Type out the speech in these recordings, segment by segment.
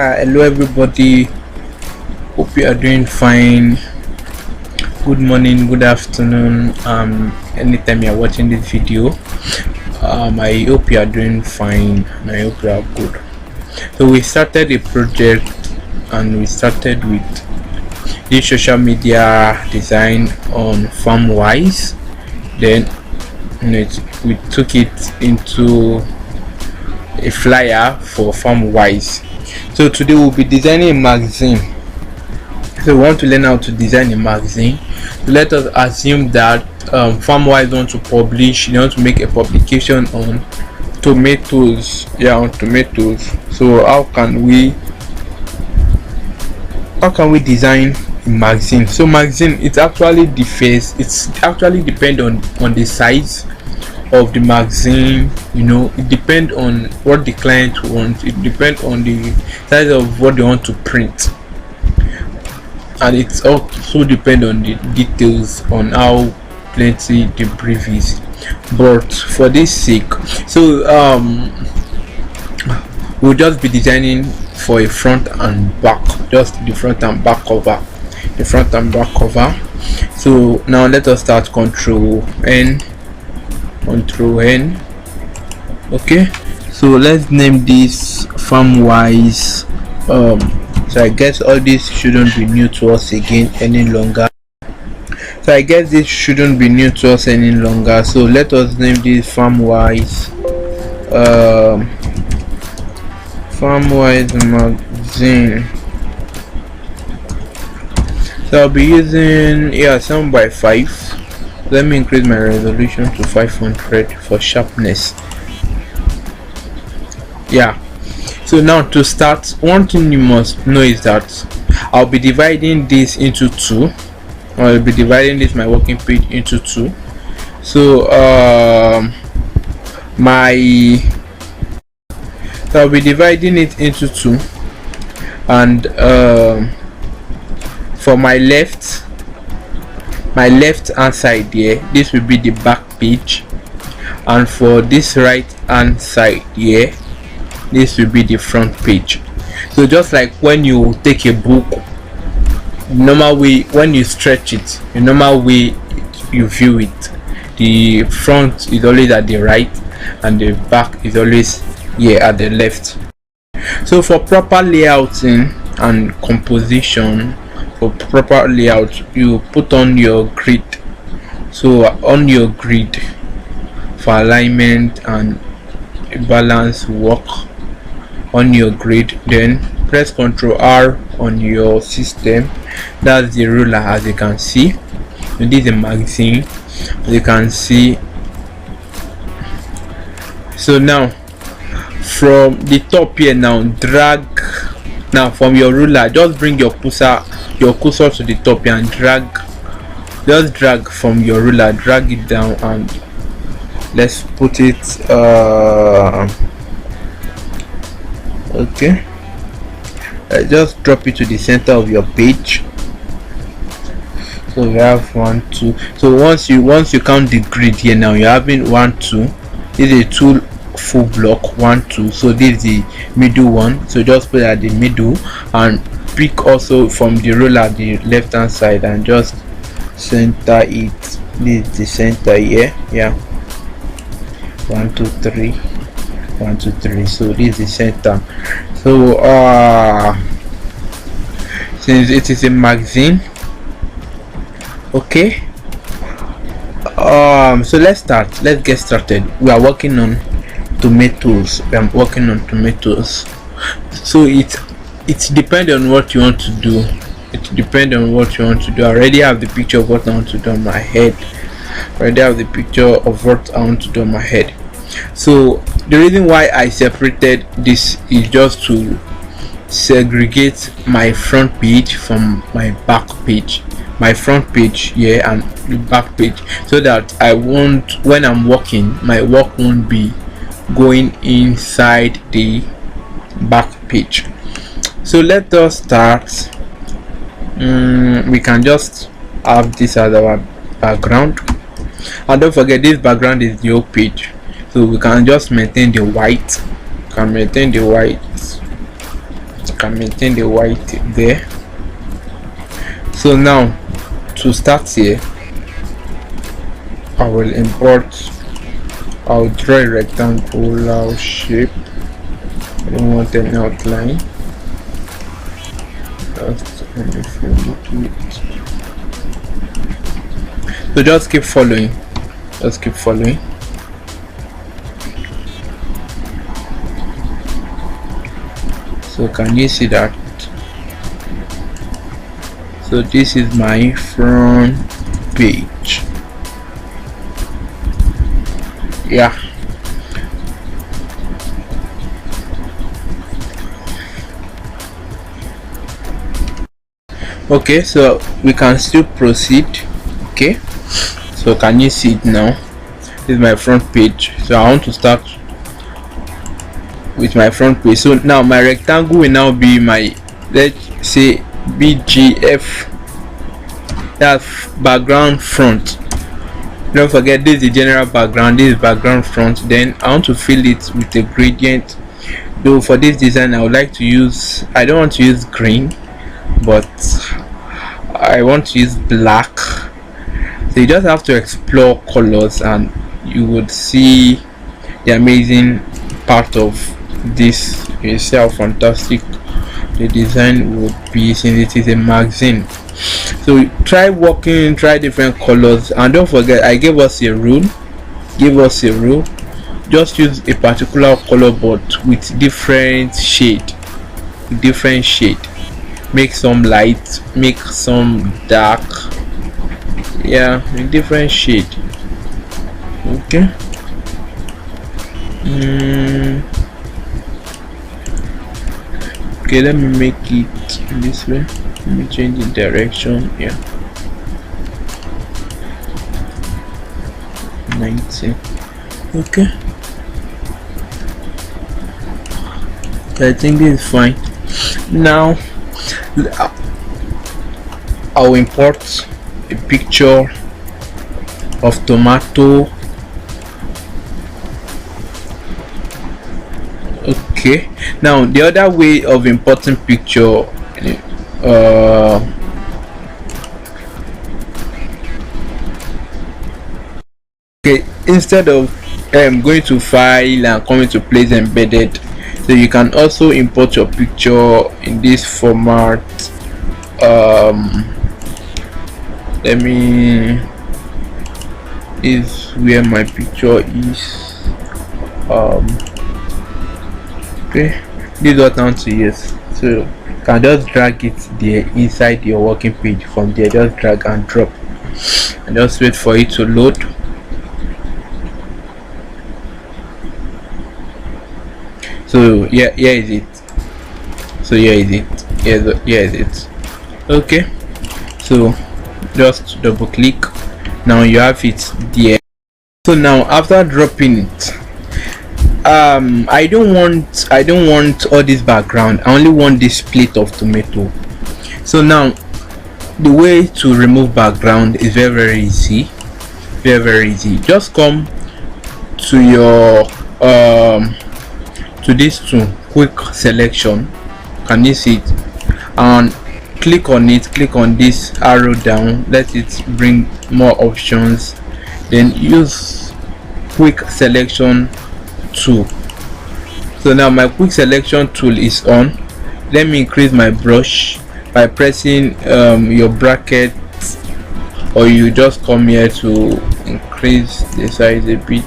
Hello everybody, hope you are doing fine. Good morning, good afternoon, anytime you are watching this video. I hope you are doing fine and I hope you are good. So we started a project and we started with this social media design on Farmwise. Then we took it into a flyer for Farmwise. So today we'll be designing a magazine. So we want to learn how to design a magazine. So let us assume that Farmwise want to publish, you want to make a publication on tomatoes. On tomatoes. So how can we design a magazine? So magazine, it's actually the face. It's actually depend on the size of the magazine. It depends on what the client wants. It depends on the size of what they want to print, and it's also depend on the details on how plenty the brief is. But for this sake, so we'll just be designing for a front and back, just the front and back cover. So now let us start. Control N. Okay, so let's name this Farmwise. So I guess all this shouldn't be new to us again any longer. So let us name this Farmwise magazine. So I'll be using 7x5. Let me increase my resolution to 500 for sharpness. So now to start, one thing you must know is that I'll be dividing this into two. I'll be dividing my working page into two. So I'll be dividing it into two, and for my left hand side here, this will be the back page, and for this right hand side here, this will be the front page. So just like when you take a book, normal way, when you stretch it, the normal way you view it, the front is always at the right and the back is always here at the left. So for proper layouting and composition, for proper layout, you put on your grid. So on your grid for alignment and balance work, on your grid, then press Ctrl R on your system. That's the ruler, as you can see. So this is a magazine, as you can see. So now from the top here, now drag. Now from your ruler, just bring your cursor to the top here and just drag from your ruler, drag it down, and let's put it okay, just drop it to the center of your page. So we have 1 2. So once you count the grid here, now you're having 1 2. This is a 2 full block, 1 2. So this is the middle one, so just put it at the middle and pick also from the ruler the left hand side and just center it. This is the center here. 1 2 3, 1 2 3. So this is the center. So since it is a magazine, okay, so let's get started. We are working on tomatoes. So it depends on what you want to do. I already have the picture of what I want to do on my head. So the reason why I separated this is just to segregate my front page from my back page. My front page here and the back page, so that when I'm working, my work won't be going inside the back page. So let us start. We can just have this as our background, and don't forget this background is the whole page, so we can just maintain the white. can maintain the white there. So now to start here, I will import, I'll draw a rectangular shape. I don't want an outline. So just keep following, so can you see that? So this is my front page. Yeah, okay, so we can still proceed. Okay, so can you see it now? This is my front page. So I want to start with my front page. So now my rectangle will now be my, let's say, BGF. That's background front. Don't forget, this is the general background, this is background front. Then I want to fill it with a gradient. Though for this design I would like to use, I don't want to use green, but I want to use black. So you just have to explore colors and you would see the amazing part of this. You see how fantastic the design would be since it is a magazine. So try working, try different colors, and don't forget I gave us a rule. Just use a particular color but with different shade. Make some light, make some dark. Yeah, in different shade. Okay. Okay, let me make it this way. Let me change the direction. Yeah, 90. Okay, I think this is fine. Now I'll import a picture of tomato. Okay, now the other way of importing picture, okay, instead of going to file and coming to place embedded, so you can also import your picture in this format. Let me, is where my picture is. Okay, this is what I want to use. So you can just drag it there inside your working page. From there, just drag and drop and just wait for it to load. So yeah, here is it. Here is it. Okay, so just double click. Now you have it there. So now after dropping it, I don't want all this background. I only want this plate of tomato. So now the way to remove background is very easy. Just come to your to this tool, quick selection. Can you see it? And click on it, click on this arrow down, let it bring more options, then use quick selection tool. So now my quick selection tool is on. Let me increase my brush by pressing your bracket, or you just come here to increase the size a bit.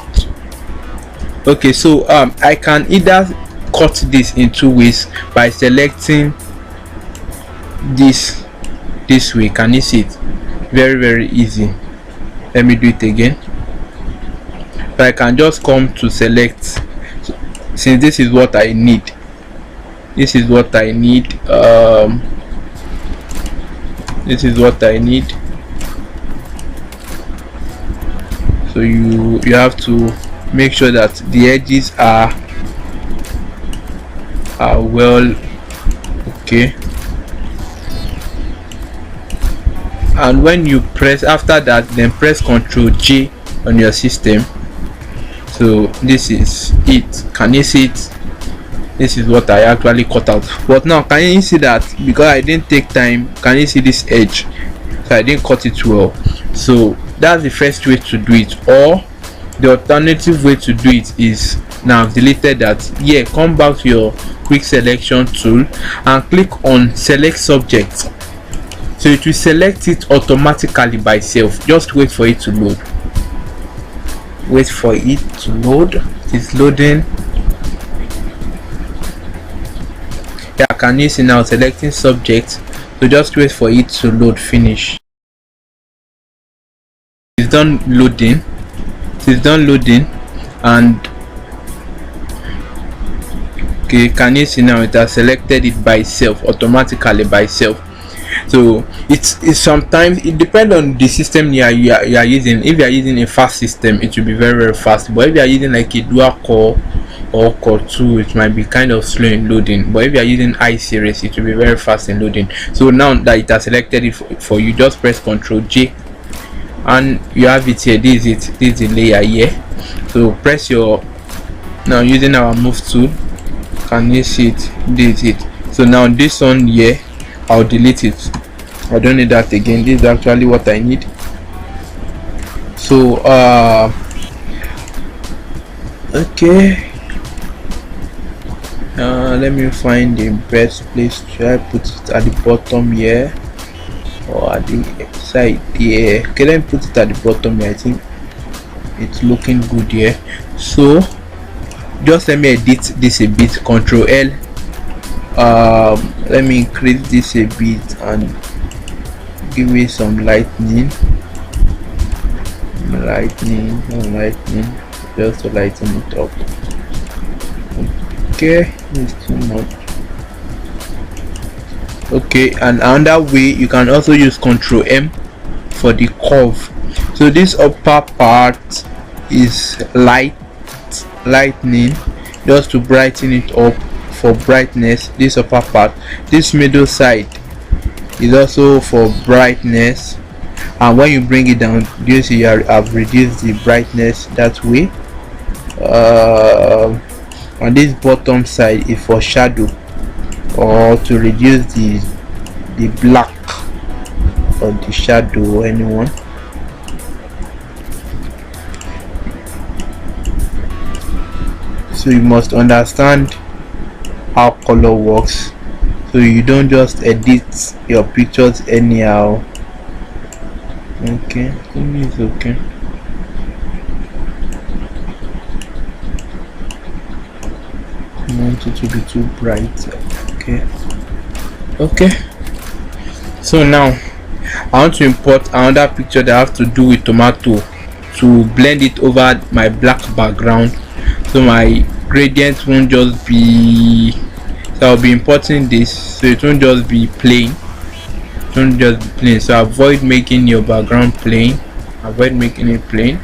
Okay, so I can either cut this in two ways by selecting this way. Can you see it? Very easy. Let me do it again. So I can just come to select, since this is what I need. This is what I need. So you have to make sure that the edges are well. Okay, and when you press, after that, then press Ctrl J on your system. So this is it. Can you see it? This is what I actually cut out. But now can you see that because I didn't take time, can you see this edge? So I didn't cut it well. So that's the first way to do it. Or the alternative way to do it is, now I've deleted that, come back to your quick selection tool and click on select subject. So it will select it automatically by itself. Just wait for it to load. Wait for it to load. It's loading. Yeah, can you see now selecting subject? So just wait for it to load. Finish. It's done loading. It's done loading. And okay, can you see now it has selected it by itself, automatically by itself. So it's sometimes it depends on the system you are using. If you are using a fast system, it will be very fast, but if you are using like a dual core or core 2, it might be kind of slow in loading. But if you are using i-series, it will be very fast in loading. So now that it has selected it for you, just press Ctrl J and you have it here. This is it. This is the layer here. So press your, now using our move tool, can you see it? This is it. So now this one here, I'll delete it. I don't need that again. This is actually what I need. So okay, let me find the best place. Should I put it at the bottom here or at the side here? Okay, let me put it at the bottom here. I think it's looking good here. So just let me edit this a bit. Ctrl L. Let me increase this a bit and give me some lightning, just to lighten it up. Okay, it's too much. Okay, and another way you can also use Ctrl M for the curve. So this upper part is lightning, just to brighten it up for brightness. This upper part, this middle side is also for brightness, and when you bring it down, you see I've reduced the brightness that way. And this bottom side is for shadow, or to reduce the black or the shadow, anyone. So you must understand how color works, so you don't just edit your pictures anyhow. Okay, I think it's okay. I want it to be too bright. Okay, so now I want to import another picture that I have to do with tomato to blend it over my black background, so my gradient won't just be, so I'll be importing this, so it won't just be plain. So avoid making your background plain, avoid making it plain.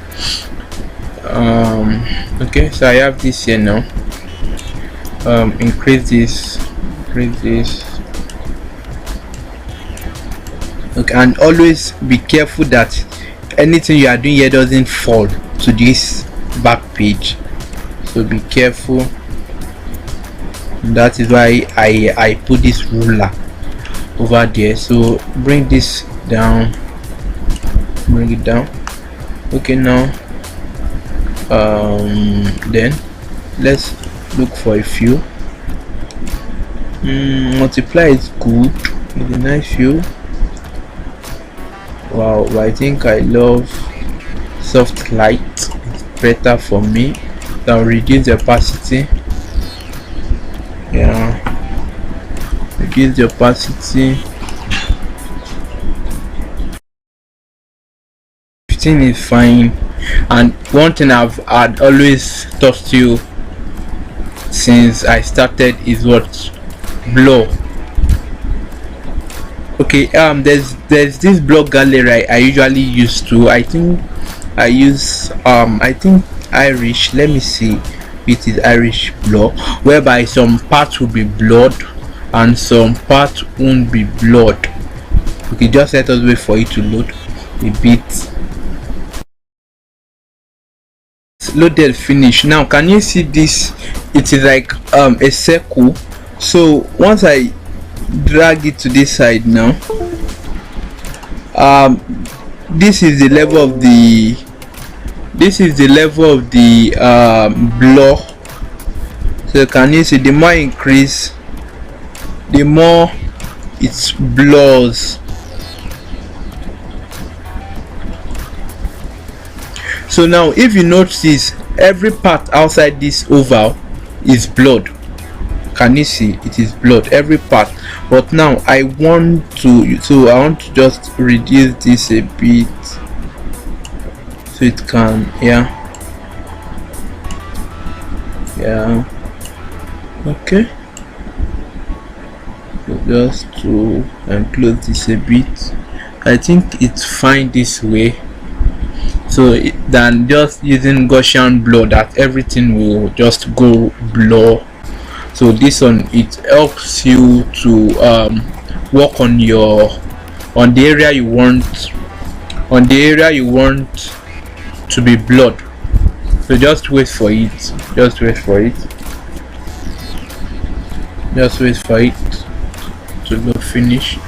Okay, so I have this here now. Increase this. Okay, and always be careful that anything you are doing here doesn't fall to this back page, so be careful. That is why I put this ruler over there. So bring this down, bring it down. Okay, now then let's look for a few. Multiply is good, it's a nice view. Wow, I think I love soft light, it's better for me. So I'll reduce the opacity. Yeah, reduce the opacity. 15 is fine. And one thing I've always taught you since I started is what? Blur. Okay, there's this blur gallery I usually use to, I think I use I think Irish, let me see, it is Irish blur, whereby some parts will be blurred and some parts won't be blurred. Okay, just let us wait for it to load a bit. loaded finish. Now can you see this? It is like a circle. So once I drag it to this side now, this is the level of the blur. So can you see, the more I increase, the more it blurs. So now if you notice, every part outside this oval is blurred. Can you see? It is blurred, every part. But now I want to just reduce this a bit, so it can, okay. So just to enclose this a bit. I think it's fine this way, so than just using Gaussian blur that everything will just go blur. So this one, it helps you to work on the area you want to be blurred. So just wait for it to go finish.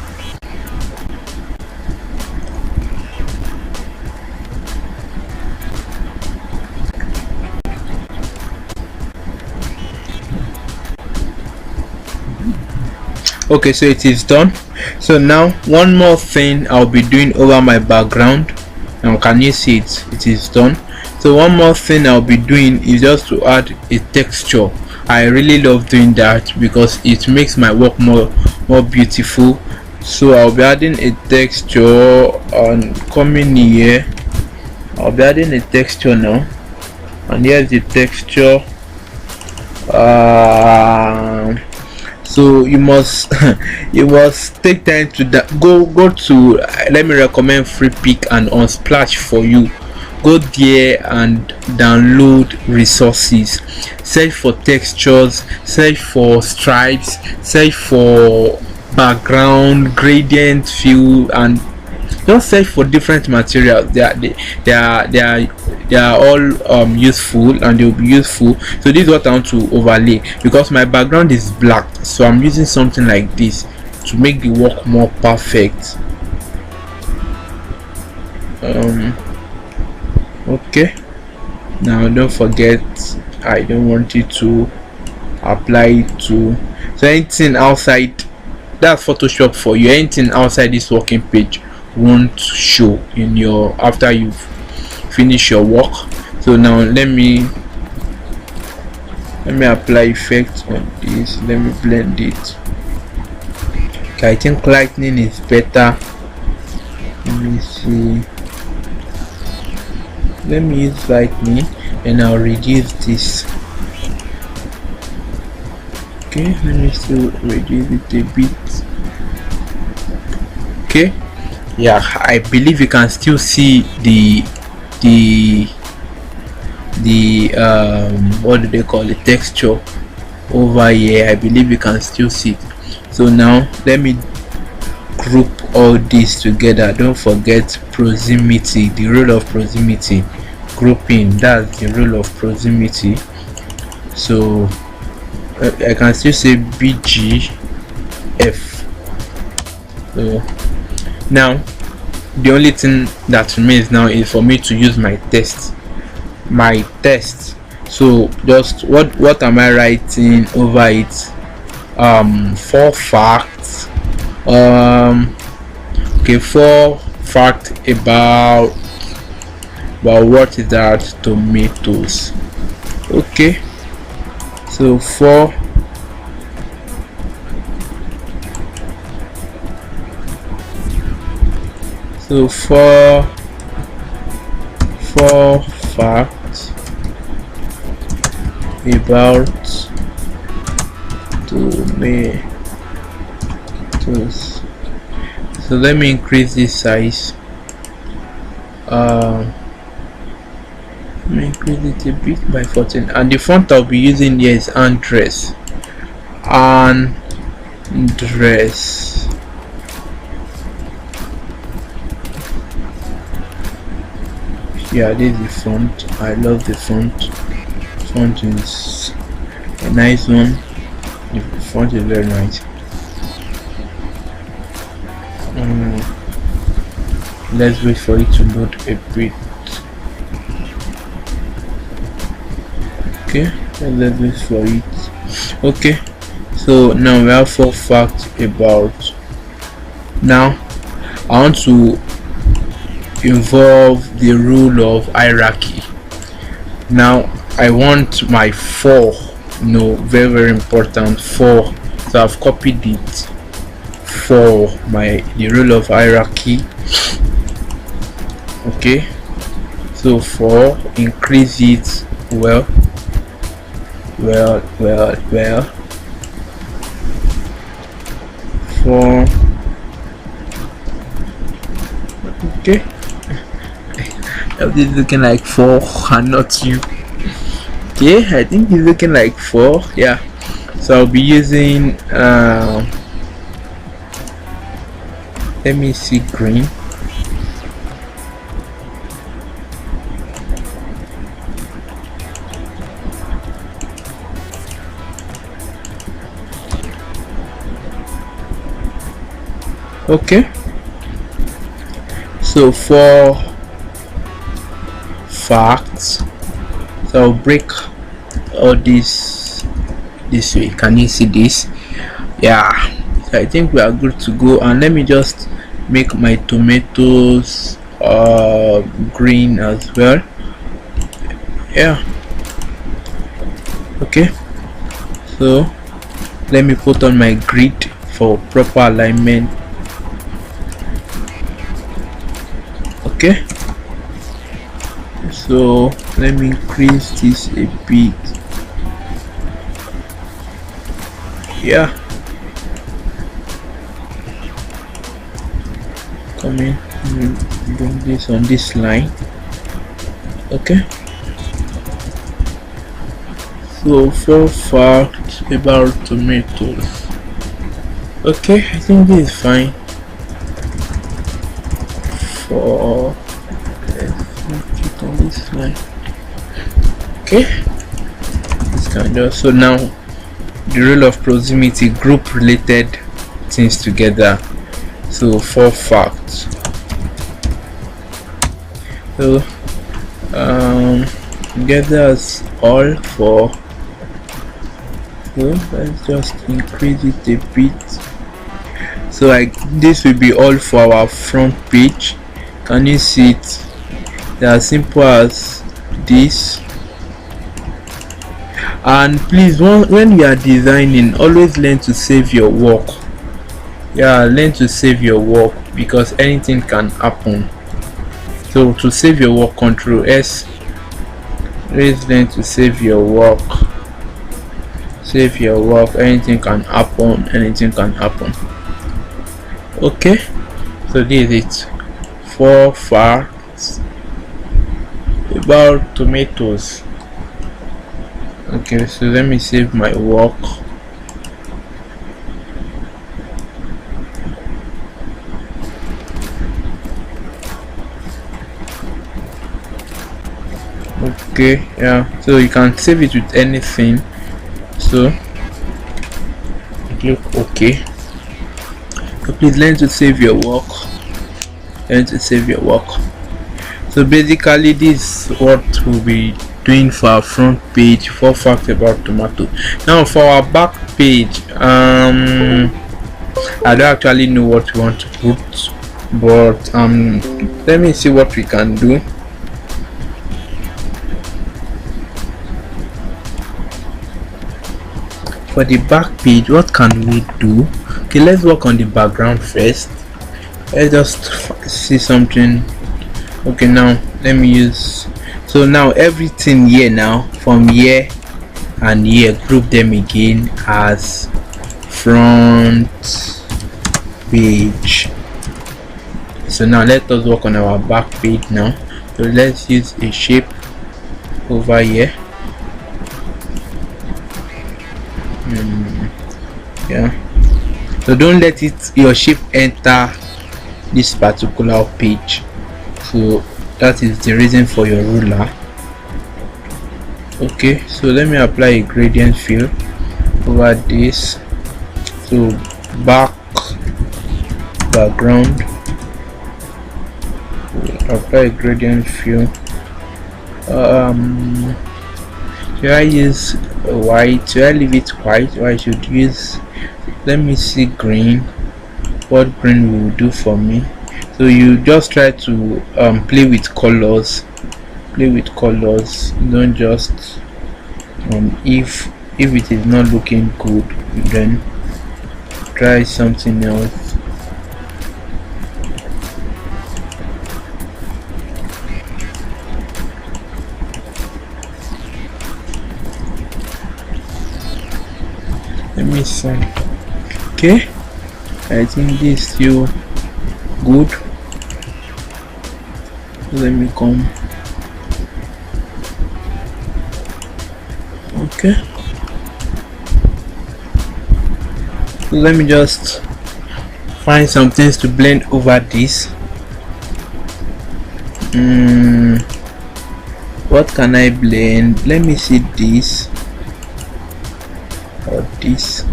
Okay, so it is done. So now one more thing I'll be doing over my background. Now can you see it? It is done. So one more thing I'll be doing is just to add a texture. I really love doing that because it makes my work more beautiful. So I'll be adding a texture and coming here. I'll be adding a texture now, and here's the texture. So you must take time to go to let me recommend Freepik and Unsplash for you. Go there and download resources, search for textures, search for stripes, search for background, gradient, fill, and just search for different materials. They are all useful, and they'll be useful. So this is what I want to overlay, because my background is black, so I'm using something like this to make the work more perfect. Okay, now don't forget, I don't want you to apply it to, so anything outside, that's Photoshop for you. Anything outside this working page won't show in your, after you've finished your work. So now let me apply effect on this. Let me blend it. Okay, I think lightning is better. Let me see. Let me use lightning, and I'll reduce this. Okay, let me still reduce it a bit. Okay, yeah, I believe you can still see the what do they call it, texture over here. I believe you can still see it. So now let me group all this together. Don't forget proximity, the rule of proximity. Grouping, that's the rule of proximity. So I can still say BGF. So now the only thing that remains now is for me to use my test. So just what am I writing over it? 4 facts. Okay, 4 facts about what is that? Tomatoes. Okay, so 4 facts about tomatoes. So let me increase this size. Let me increase it a bit by 14, and the font I'll be using here is Andres. Yeah, this is the font. I love the font. Font is a nice one. The font is very nice. Let's wait for it to load a bit. Okay, let's wait for it. Okay, so now we have 4 facts about. Now I want to involve the rule of hierarchy. Now I want my 4, very important 4. So I've copied it for the rule of hierarchy. Okay, so 4, increase it well. 4. Okay, this is looking like 4 and not you. Okay, I think it's looking like 4. Yeah, so I'll be using let me see, green. Okay, so 4 facts. So I'll break all this way. Can you see this? Yeah, so I think we are good to go. And let me just make my tomatoes green as well. Yeah, okay, so let me put on my grid for proper alignment. Okay, so let me increase this a bit. Yeah, come in, bring this on this line. Okay, so 4 facts about tomatoes. Okay, I think this is fine. Let's make it on this line. Okay, this kind of. So now the rule of proximity, group related things together. So 4 facts. So together as all 4. So let's just increase it a bit. So like this will be all for our front page. Can you see it? They are simple as this. And please, when you are designing, always learn to save your work. Yeah, learn to save your work, because anything can happen. So to save your work, Ctrl S. Always learn to save your work. Save your work. Anything can happen. Okay, so this is it. 4 facts about tomatoes. Okay, so let me save my work. Okay, yeah, so you can save it with anything. So click OK. So please learn to save your work. So basically this is what we'll be doing for our front page, 4 facts about tomato. Now for our back page, I don't actually know what we want to put, but let me see what we can do. For the back page, what can we do? Okay, let's work on the background first. Let's just see something. Okay, now let me use. So now everything here, now from here and here, group them again as front page. So now let us work on our back page now. So let's use a shape over here. Yeah, so don't let your shape enter this particular page. So that is the reason for your ruler. Okay, so let me apply a gradient fill over this. So background, apply a gradient fill. Should I use white? Should I leave it white, or I should use, let me see, green? What green will do for me? So you just try to play with colors. Don't just if it is not looking good, then try something else. Let me see. Okay, I think this is still good. Let me come. Okay, so let me just find some things to blend over this. What can I blend? Let me see, this or this.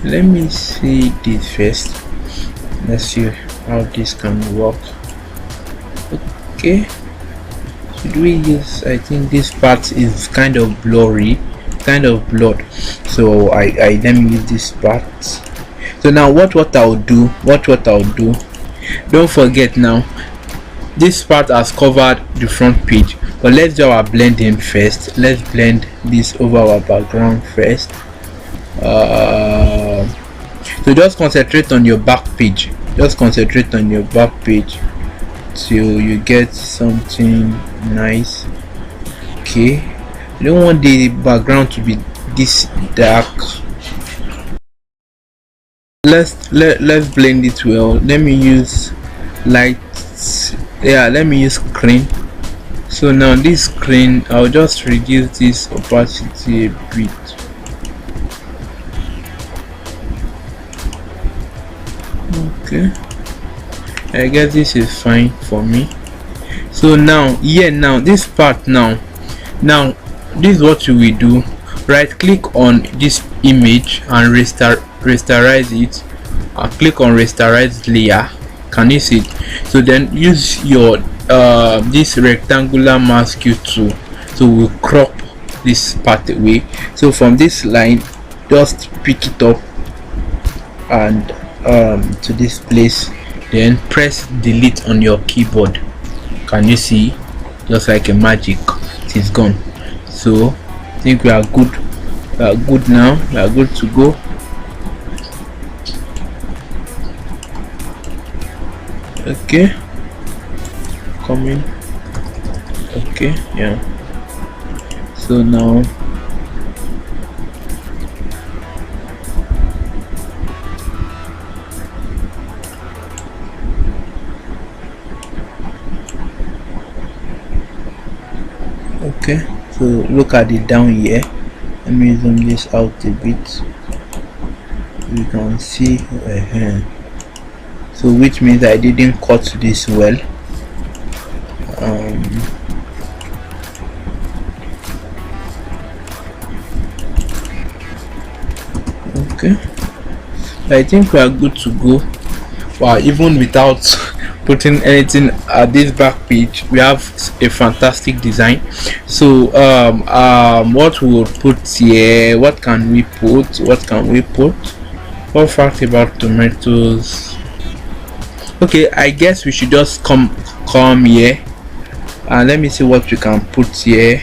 Let me see this first. Let's see how this can work. Okay, should we use, I think this part is kind of blurry, kind of blurred, so I let me use this part. So now what I'll do, don't forget, now this part has covered the front page, but let's do our blending first. Let's blend this over our background first. So just concentrate on your back page, till you get something nice. Okay, you don't want the background to be this dark. Let's blend it well. Let me use lights. Yeah, let me use screen. So now this screen, I'll just reduce this opacity a bit. Okay, I guess this is fine for me. So now this part, now this is what you will do. Right click on this image and rasterize it, and click on rasterize layer. Can you see it? So then use your this rectangular mask tool, so we'll crop this part away. So from this line, just pick it up and to this place, then press delete on your keyboard. Can you see? Just like a magic, it is gone. So I think we are good. Now. We are good to go. Okay, coming. Okay, yeah. So now okay, so look at it down here. Let me zoom this out a bit. You can see so which means I didn't cut this well. Okay, I think we are good to go. Wow, even without putting anything at this back page, we have a fantastic design. So what we will put here, what can we put? What fact about tomatoes? Okay, I guess we should just come here and let me see what we can put here.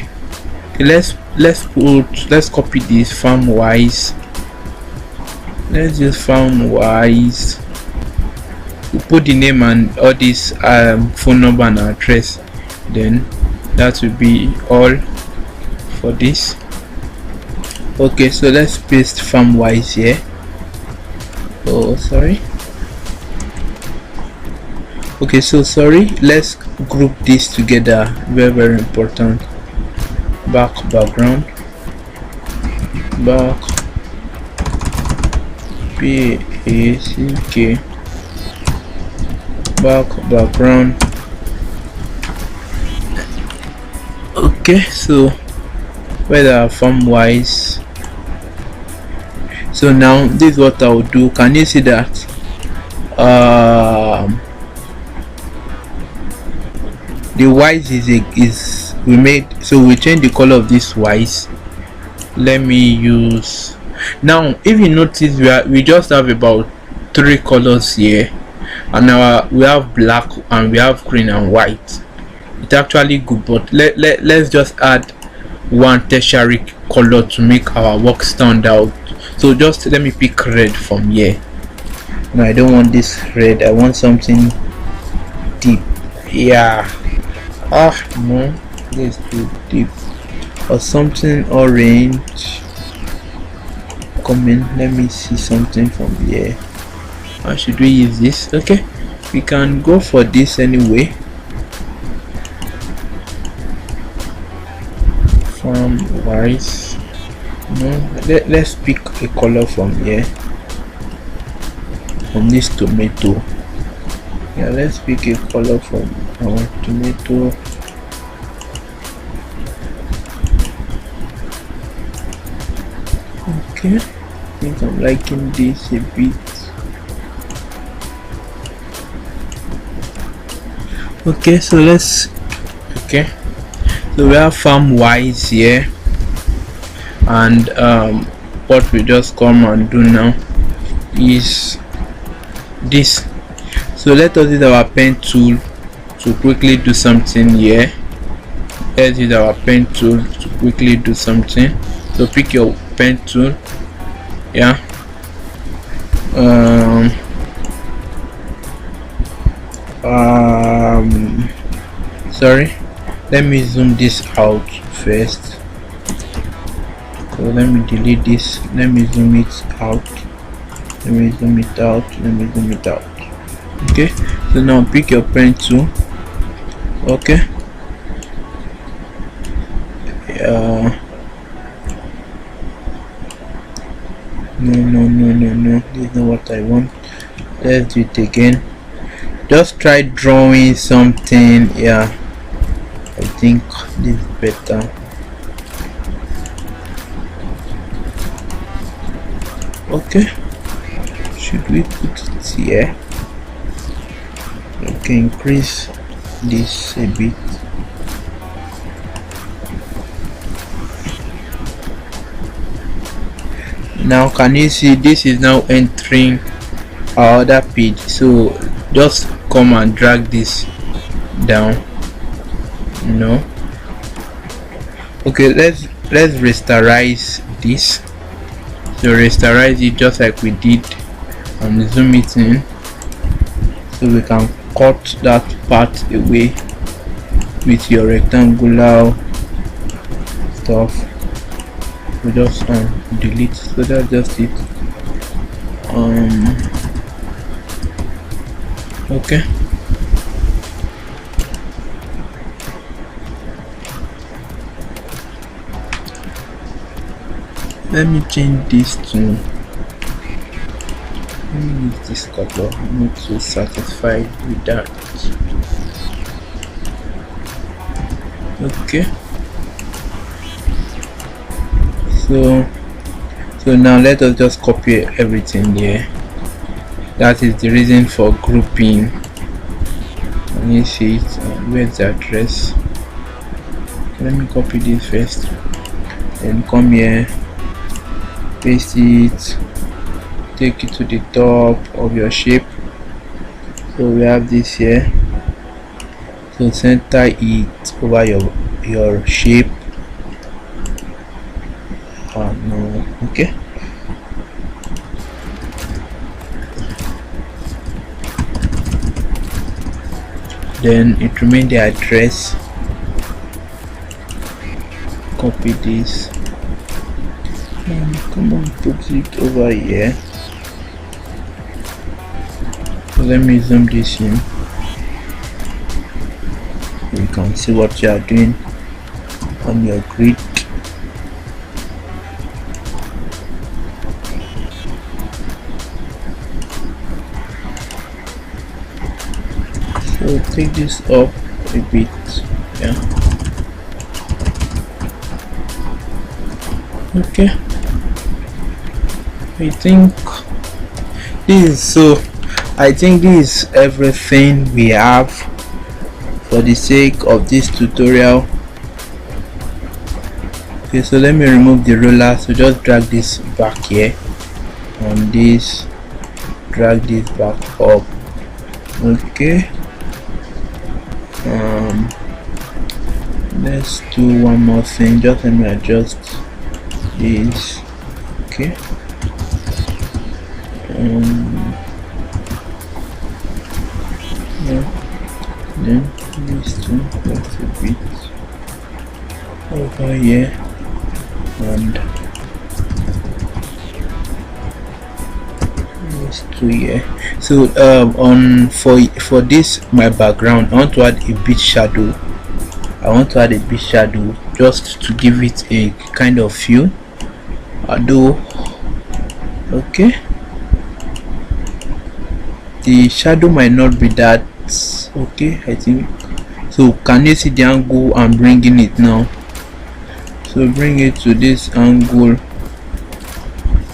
Okay, let's copy this farm wise. Let's use farm wise. We put the name and all this phone number and address, then that will be all for this. Okay, so let's paste farm wise here. Oh, sorry. Okay, so sorry, let's group this together. Very important. Background, back, PACK, background. Okay, so where are form wise. So now this is what I'll do. Can you see that the wise is we made, so we change the color of this wise. Let me use, now if you notice we just have about 3 colors here, and we have black and we have green and white. It's actually good, but let's just add one tertiary color to make our work stand out. So just let me pick red from here. No, I don't want this red, I want something deep. Yeah, no, this is too deep. Or something orange. Come in, let me see something from here. How should we use this? Okay, we can go for this anyway. Form wise, no, let's pick a color from here, from this tomato. Yeah, let's pick a color from our tomato. Okay, I think I'm liking this a bit. Okay, so let's, okay, so we have farm wise here, and what we just come and do now is this. So let us use our pen tool to quickly do something here. Let's use our pen tool to quickly do something. So pick your pen tool. Yeah, sorry, let me zoom this out first. So let me delete this, let me zoom it out, let me zoom it out, let me zoom it out. Okay, so now pick your pen tool. Okay, no, this is not what I want. Let's do it again. Just try drawing something. Yeah, I think this is better. Okay, should we put it here? Okay, increase this a bit. Now can you see this is now entering our other page? So just come and drag this down. No, okay, let's rasterize this. So rasterize it just like we did, and zoom it in so we can cut that part away with your rectangular stuff. We just delete, so that's just it. Okay, let me change this to, let me use this color. I'm not so satisfied with that. Okay, so now let us just copy everything here. That is the reason for grouping. Can you see it? Where's the address? Let me copy this first, then come here, paste it, take it to the top of your shape. So we have this here, so center it over your shape. No, okay, then it remains the address. Copy this and come on, put it over here. So let me zoom this in. You can see what you are doing on your grid. So take this up a bit. Yeah. Okay. I think this is everything we have for the sake of this tutorial. Okay, so let me remove the roller. So just drag this back here on this, drag this back up. Okay, let's do one more thing. Just let me adjust this. Okay, yeah. Then this two, that's a bit over here, and this two here. So on for this my background, I want to add a bit shadow. Just to give it a kind of feel. Okay, the shadow might not be that okay, I think so. Can you see the angle I'm bringing it now? So bring it to this angle.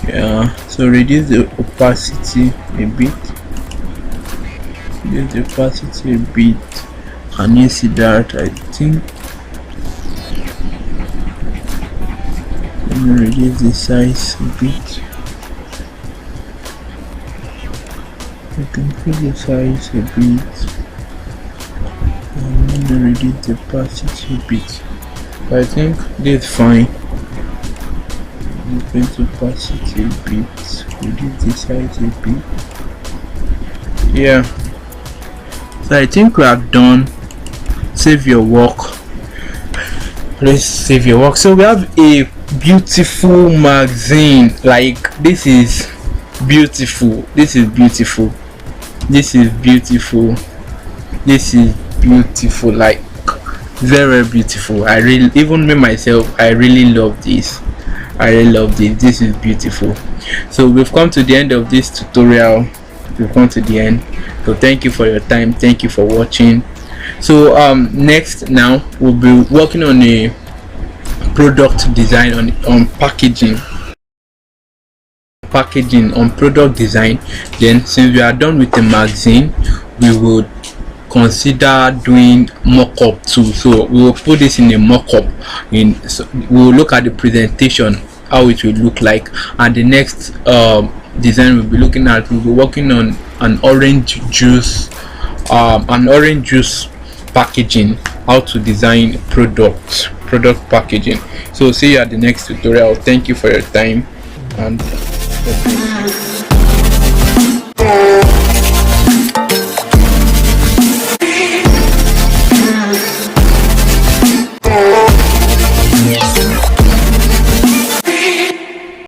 Yeah, so reduce the opacity a bit. Can you see that? I think let me reduce the size a bit. I can increase the size a bit, and let me reduce the opacity a bit. I think this is fine. Increase the opacity a bit, reduce the size a bit. Yeah, so I think we have done. Save your work. Please save your work. So we have a beautiful magazine. Like, this is beautiful. Like, very beautiful. I really, even me myself, I really love this. This is beautiful. So we've come to the end of this tutorial. So thank you for your time. Thank you for watching. So next, now we'll be working on a product design, on packaging, on product design. Then, since we are done with the magazine, we would consider doing mock-up too. So we will put this in a mock-up. So we will look at the presentation, how it will look like, and the next design we'll be working on an orange juice packaging, how to design product packaging. So see you at the next tutorial. Thank you for your time, and